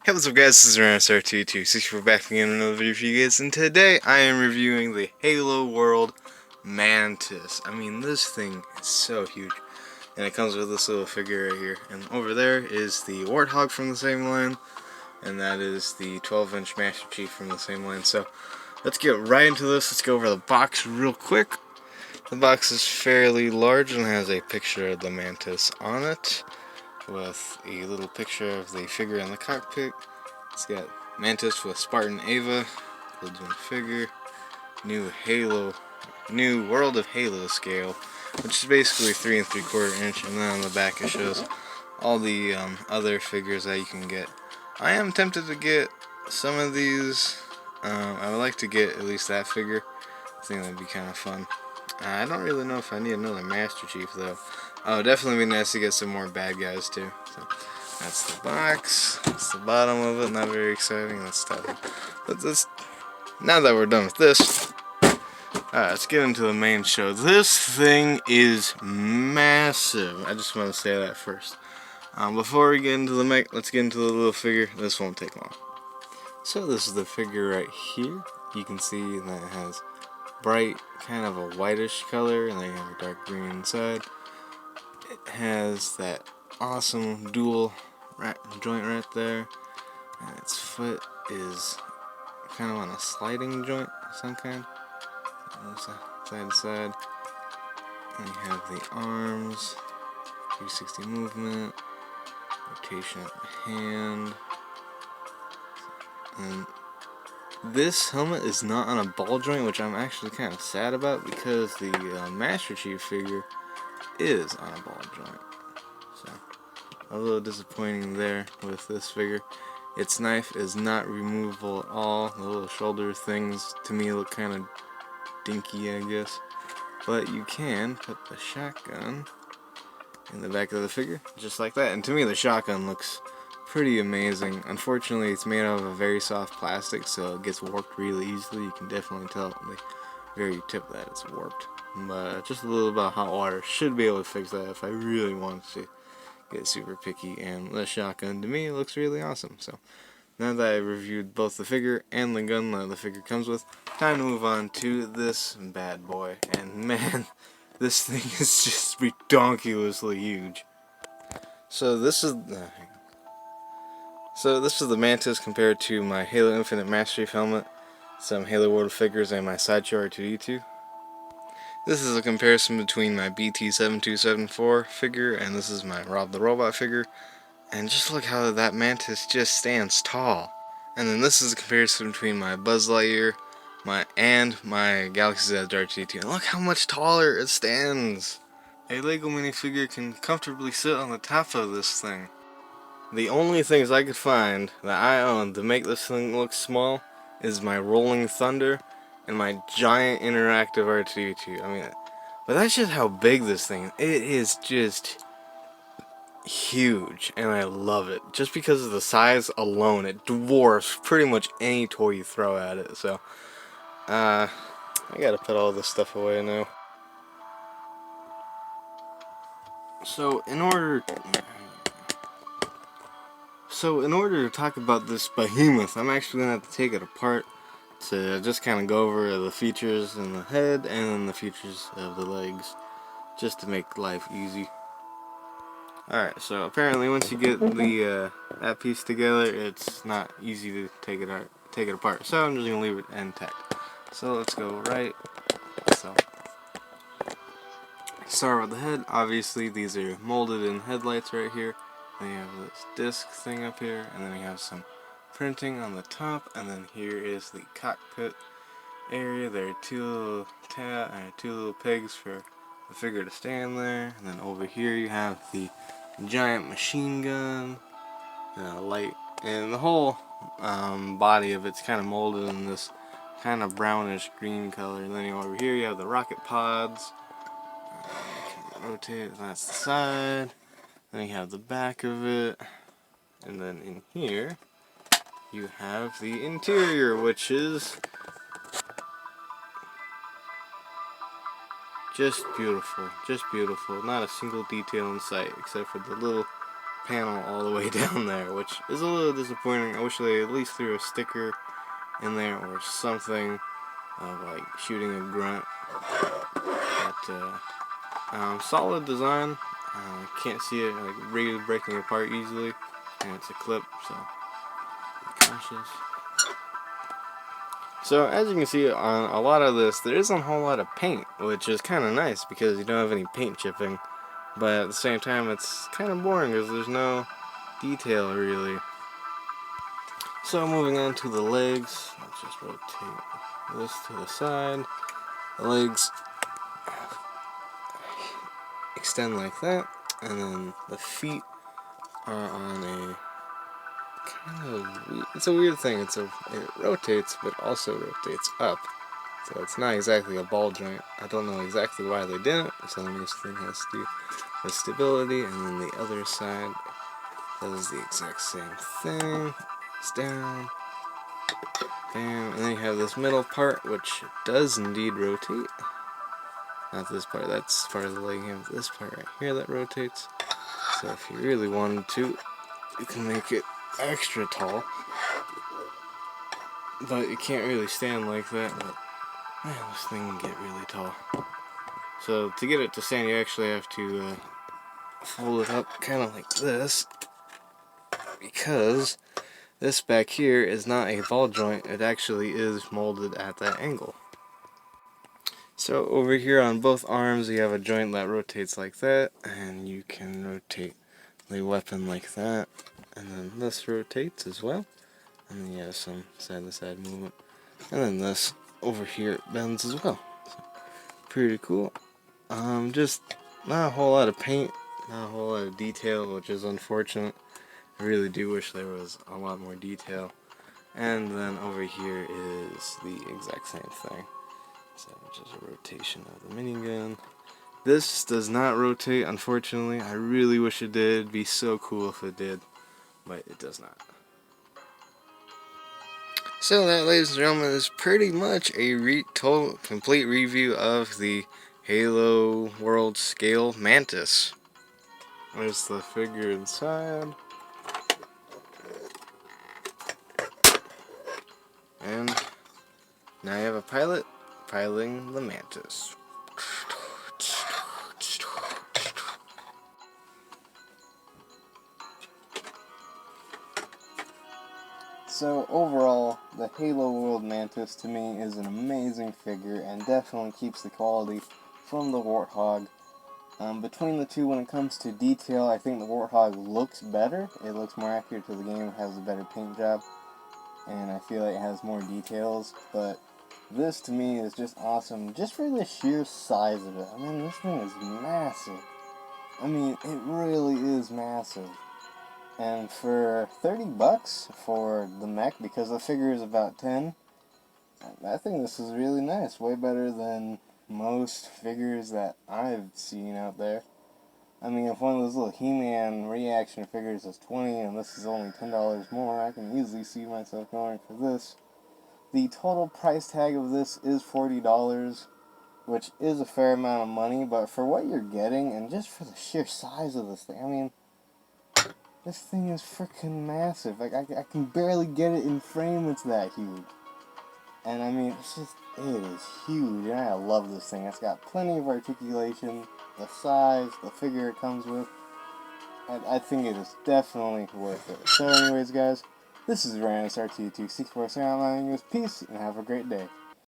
Hey, what's up guys, this is RanSR226. Back again with another video for you guys, and today I am reviewing the Halo World Mantis. I mean, this thing is so huge, and it comes with this little figure right here. And over there is the Warthog from the same line, and that is the 12-inch Master Chief from the same line. So, let's get right into this. Let's go over the box real quick. The box is fairly large and has a picture of the Mantis on it, with a little picture of the figure in the cockpit. It's got Mantis with Spartan Ava, includes one figure, new World of Halo scale, which is basically 3 3/4 inch, and then on the back it shows all the other figures that you can get. I am tempted to get some of these. I would like to get at least that figure. I think that would be kind of fun. I don't really know if I need another Master Chief though. Oh, definitely be nice to get some more bad guys too. So that's the box. That's the bottom of it. Not very exciting. Let's stop it. Now that we're done with this, alright, let's get into the main show. This thing is massive. I just want to say that first. Before we get into the mech, let's get into the little figure. This won't take long. So this is the figure right here. You can see that it has bright, kind of a whitish color, and then you have a dark green inside. It has that awesome dual joint right there, and its foot is kind of on a sliding joint of some kind. Side to side. And you have the arms, 360 movement, rotation of the hand, and this helmet is not on a ball joint, which I'm actually kind of sad about, because the Master Chief figure is on a ball joint. So, a little disappointing there with this figure. Its knife is not removable at all. The little shoulder things, to me, look kind of dinky, I guess. But you can put the shotgun in the back of the figure, just like that. And to me, the shotgun looks pretty amazing. Unfortunately, it's made out of a very soft plastic, so it gets warped really easily. You can definitely tell at the very tip that it's warped. But just a little bit of hot water should be able to fix that if I really want to get super picky. And the shotgun, to me, looks really awesome. So now that I reviewed both the figure and the gun that the figure comes with, time to move on to this bad boy. And man, this thing is just redonkulously huge. So this is the Mantis compared to my Halo Infinite Master Chief helmet, some Halo World figures, and my Sideshow R2D2. This is a comparison between my BT7274 figure and this is my Rob the Robot figure. And just look how that Mantis just stands tall. And then this is a comparison between my Buzz Lightyear and my Galaxy's Edge R2D2. And look how much taller it stands. A Lego minifigure can comfortably sit on the top of this thing. The only things I could find that I own to make this thing look small is my Rolling Thunder and my giant interactive R2D2. I mean, but that's just how big this thing is. It is just huge, and I love it. Just because of the size alone, it dwarfs pretty much any toy you throw at it. So, I gotta put all this stuff away now. So in order to talk about this behemoth, I'm actually gonna have to take it apart to just kind of go over the features in the head and then the features of the legs, just to make life easy. Alright, so apparently once you get the that piece together, it's not easy to take it apart. So I'm just gonna leave it intact. So let's go right. So start with the head. Obviously these are molded in headlights right here. Then you have this disc thing up here, and then you have some printing on the top, and then here is the cockpit area. There are two little pegs for the figure to stand there, and then over here you have the giant machine gun, and a light, and the whole body of it's kind of molded in this kind of brownish green color. And then over here you have the rocket pods. Rotate, that's the side. Then you have the back of it, and then in here you have the interior, which is just beautiful, not a single detail in sight except for the little panel all the way down there, which is a little disappointing. I wish they at least threw a sticker in there or something of like shooting a grunt. But solid design. Can't see it like really breaking apart easily, and it's a clip, so be cautious. So as you can see on a lot of this, there isn't a whole lot of paint, which is kind of nice because you don't have any paint chipping. But at the same time, it's kind of boring because there's no detail really. So moving on to the legs, let's just rotate this to the side. The legs extend like that, and then the feet are on a kind of, it's a weird thing. It rotates, but also rotates up. So it's not exactly a ball joint. I don't know exactly why they didn't. So this thing has to do with stability, and then the other side does the exact same thing. It's down, bam, and then you have this middle part, which does indeed rotate. Not this part, that's part of the leg. You have this part right here that rotates. So if you really wanted to, you can make it extra tall. But it can't really stand like that. But man, this thing can get really tall. So to get it to stand, you actually have to fold it up kind of like this, because this back here is not a ball joint. It actually is molded at that angle. So over here on both arms you have a joint that rotates like that, and you can rotate the weapon like that, and then this rotates as well, and then you have some side to side movement, and then this over here bends as well. So, pretty cool. Just not a whole lot of paint, not a whole lot of detail, which is unfortunate. I really do wish there was a lot more detail. And then over here is the exact same thing. So just a rotation of the minigun. This does not rotate, unfortunately. I really wish it did. It'd be so cool if it did, but it does not. So that, ladies and gentlemen, is pretty much a total complete review of the Halo World Scale Mantis. There's the figure inside. And now you have a pilot piloting the Mantis. So overall, the Halo World Mantis to me is an amazing figure and definitely keeps the quality from the Warthog. Between the two, when it comes to detail, I think the Warthog looks better. It looks more accurate to the game, has a better paint job, and I feel like it has more details. But this to me is just awesome, just for the sheer size of it. I mean, this thing is massive. I mean, it really is massive. And for 30 bucks for the mech, because the figure is about 10, I think this is really nice. Way better than most figures that I've seen out there. I mean, if one of those little He-Man reaction figures is 20 and this is only $10 more, I can easily see myself going for this. The total price tag of this is $40, which is a fair amount of money, but for what you're getting, and just for the sheer size of this thing, I mean, this thing is freaking massive. Like, I can barely get it in frame, it's that huge. And I mean, it is huge, and I love this thing. It's got plenty of articulation, the size, the figure it comes with. I think it is definitely worth it. So anyways, guys, this is RanusRT264 saying out loud, peace, and have a great day.